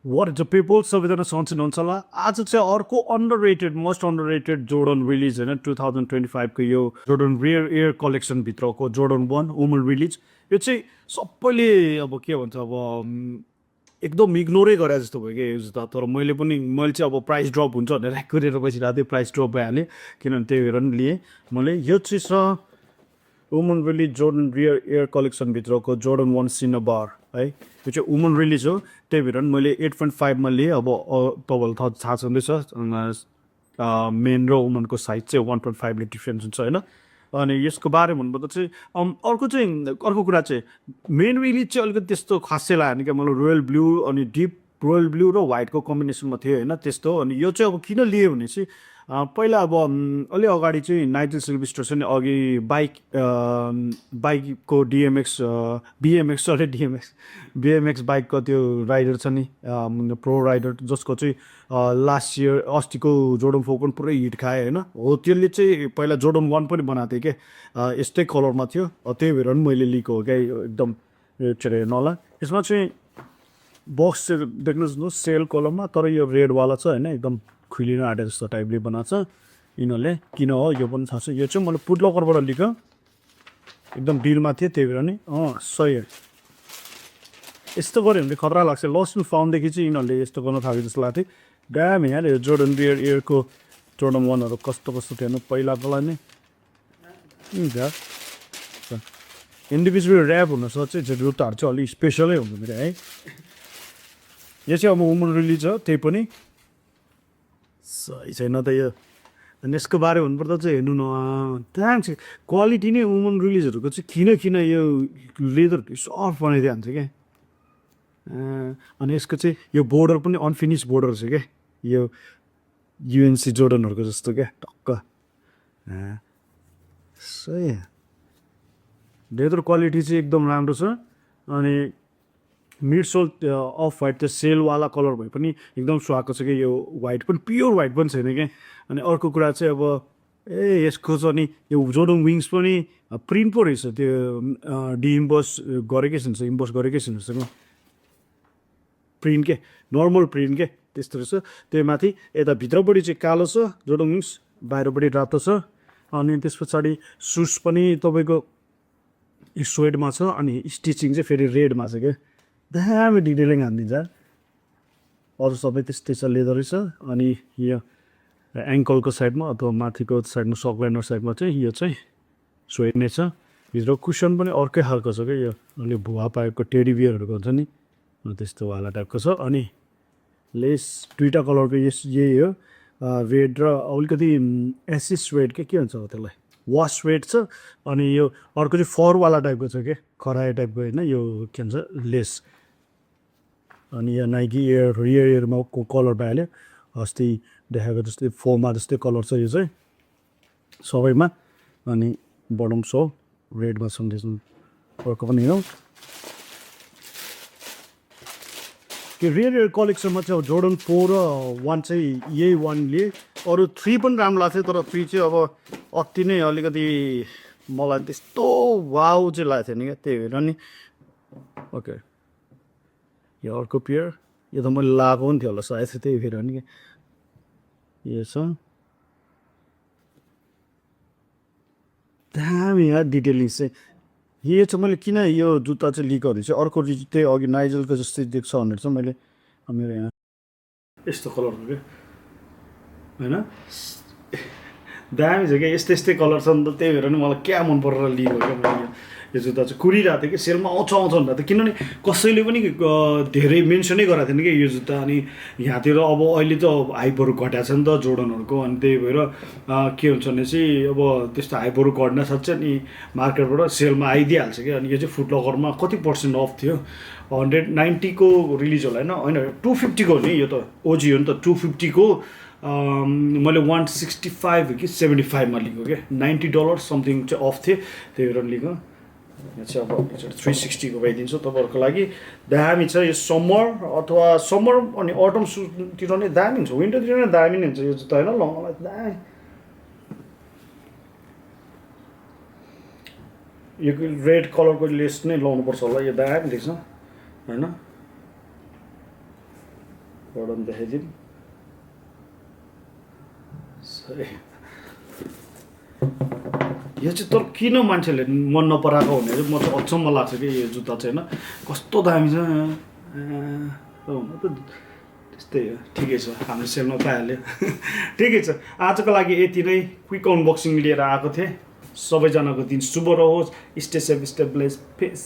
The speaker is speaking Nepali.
वाट इज द पिपल सबैजना सन्चै हुनुहुन्छ होला आज चाहिँ अर्को underrated most underrated Jordan release होइन 2025को यो जोर्डन रियर एयर कलेक्सनभित्रको जोर्डन 1 वुमन रिलिज यो चाहिँ सबैले अब के भन्छ अब एकदम इग्नोरै गरे जस्तो भयो कि यो जुत्ता तर मैले चाहिँ अब प्राइस ड्रप हुन्छ भनेर ऱ्याक गरेर बसिरहेको थिएँ प्राइस ड्रप भइहाल्यो किनभने त्यही भएर नि लिएँ मैले यो चाहिँ छ woman release Jordan rare air कलेक्सनभित्रको जोर्डन 1 सिनाबार है यो चाहिँ वुमन रिलिज हो त्यही भएर मैले 8.5मा लिएँ अब तपाईँलाई थाहा छँदैछ मेन र वुमनको साइज चाहिँ 1.5ले डिफ्रेन्स हुन्छ होइन अनि यसको बारे भन्नुपर्दा चाहिँ अर्को कुरा चाहिँ मेन रिलिज चाहिँ अलिकति त्यस्तो खासै लागेन क्या मलाई रोयल ब्लू अनि डिप रोयल ब्लू र व्हाइटको कम्बिनेसनमा थियो होइन त्यस्तो अनि यो चाहिँ अब किन लिएँ भने चाहिँ पहिला अब अलि अगाडि चाहिँ नाइजेल सिल्भेस्टर चाहिँ अघि बाइकको बिएमएक्स बाइकको त्यो राइडर छ नि प्रो राइडर जसको चाहिँ लास्ट इयर अस्तिको जोर्डन 4 पनि पुरै हिट खायो होइन हो त्यसले चाहिँ पहिला जोर्डन 1 पनि बनाएको थियो क्या यस्तै कलरमा थियो त्यही भएर पनि मैले लिएको हो क्या एकदम हेर्नु होला यसमा चाहिँ बक्स चाहिँ देख्नुहोस् न सेल कलरमा तर यो रेडवाला छ होइन एकदम खुलिन आँटे जस्तो टाइपले बनाएको छ यिनीहरूले किन हो यो पनि थाहा छ यो चाहिँ मैले फुटलकरबाट लिएको एकदम डिलमा थिएँ त्यही भएर नि सही हो यस्तो गऱ्यो भने खतरा लाग्छ लस्ट एन्ड फाउन्डदेखि चाहिँ यिनीहरूले यस्तो गर्न थाल्यो जस्तो लाग्थ्यो ड्याम यहाँ जोर्डन रियर एयरको जोर्डन 1हरू कस्तो थियो होइन पहिलाकोलाई नै इन्डिभिजुअल ऱ्याप हुनसक्छ चाहिँ जुत्ताहरू चाहिँ अलिक स्पेसलै हुन्छ मेरो है यो चाहिँ अब वुमन रिलिज हो त्यही पनि सही छैन त यो अनि यसको बारे भन्नुपर्दा चाहिँ हेर्नु न त्यहाँ चाहिँ क्वालिटी नै वुमन रिलिजहरूको चाहिँ किन यो लेदर सफ्ट बनाइदिइ हाल्छ क्या अनि यसको चाहिँ यो बोर्डर पनि अनफिनिस बोर्डर छ क्या यो युएनसी जोर्डनहरूको जस्तो क्या टक्क सही लेदर क्वालिटी चाहिँ एकदम राम्रो छ अनि मिड सोल अफ वाइट त्यो सेलवाला कलर भए पनि एकदम सुहाएको छ कि यो वाइट पनि प्योर वाइट पनि छैन क्या अनि अर्को कुरा चाहिँ अब यसको चाहिँ नि यो जोर्डन विङ्स पनि प्रिन्ट पो रहेछ त्यो इम्बस गरेकै छैन प्रिन्ट के नर्मल प्रिन्ट के त्यस्तो रहेछ त्यो माथि यता भित्रपट्टि चाहिँ कालो छ जोर्डन विङ्स बाहिरपट्टि रातो छ अनि त्यस पछाडि सुस पनि तपाईँको स्वेडमा छ अनि स्टिचिङ चाहिँ फेरि रेडमा छ क्या दामी डिटेलिङ हानिदिन्छ अरू सबै त्यस्तै छ लेदरै छ अनि यो एङ्कलको साइडमा अथवा माथिको साइडमा सकलाइनर साइडमा चाहिँ यो चाहिँ स्वेड नै छ भित्र कुसन पनि अर्कै खालको छ क्या यो अलि भुवा पाएको टेडी बियरहरूको हुन्छ नि त्यस्तो वाला टाइपको छ अनि लेस दुईवटा कलरको यही हो रेड र अलिकति एसिस रेड के भन्छ हो त्यसलाई वास रेड छ अनि यो अर्को चाहिँ फरवाला टाइपको छ क्या खरायो टाइपको होइन यो के भन्छ लेस अनि यो नाइकी रियर एयरमा कलर पाइहाल्यो अस्ति देखाएको जस्तै फोमा जस्तै कलर छ यो चाहिँ सबैमा अनि बटम सो रेडमा छ अर्को पनि हो यो रियर एयर कलेक्सनमा चाहिँ अब जोर्डन 4 र 1 चाहिँ यही 1 लिए अरू 3 पनि राम्रो लाग्थ्यो तर 3 चाहिँ अब अति नै अलिकति मलाई त्यस्तो वाउ चाहिँ लागेको थिएन क्या त्यही भएर नि ओके यो अर्को पेयर यो त मैले लगाएको पनि थियो होला सायद त्यही भएर नि यो छ दामी यार डिटेलिङ चाहिँ यो चाहिँ मैले किन यो जुत्ता चाहिँ लिएको भने चाहिँ अर्को त्यही अघि नाइजलको जस्तै देख्छ भनेर चाहिँ मैले मेरो यहाँ यस्तो कलरको क्या होइन दामी छ क्या यस्तै कलर छ नि त त्यही भएर नि मलाई क्या मन परेर लिएको क्या मैले यो जुत्ता चाहिँ कुरिरहेको थियो कि सेलमा आउँछ भनेर त किनभने कसैले पनि धेरै मेन्सनै गराएको थिएन कि यो जुत्ता अनि यहाँतिर अब अहिले त हाइपहरू घटाएको छ नि त जोर्डनहरूको अनि त्यही भएर के हुन्छ भने चाहिँ अब त्यस्तो हाइपहरू घट्न सक्छ नि मार्केटबाट सेलमा आइदिइहाल्छ क्या अनि यो चाहिँ फुटलकरमा कति % अफ थियो 190को रिलिज होला होइन 250को हो नि यो त ओजी हो नि त 250को मैले 165 कि 75मा लिएको क्या $90 समथिङ चाहिँ अफ थियो त्यही भएर लिएको यहाँ चाहिँ अब 360को पाइदिन्छु तपाईँहरूको लागि दामी छ यो समर अथवा समर अनि अटम सुतिर नै दामी हुन्छ विन्टरतिर नै दामी नै हुन्छ यो जुत्ता होइन लगाउनलाई दामी यो रेड कलरको लेस नै लाउनुपर्छ होला यो दामी देख्छ होइन बटन देखाइदिउँ यो चाहिँ तर किन मान्छेले मन नपराएको भने चाहिँ म चाहिँ अचम्म लाग्छ कि यो जुत्ता चाहिँ होइन कस्तो दामी छ हुन त त्यस्तै हो ठिकै छ हाम्रो सेलमा पाइहाल्यो ठिकै छ आजको लागि यति नै क्विक अनबक्सिङ लिएर आएको थिएँ सबैजनाको दिन शुभ रहोस् स्टे सेफ स्टे ब्लेस पेस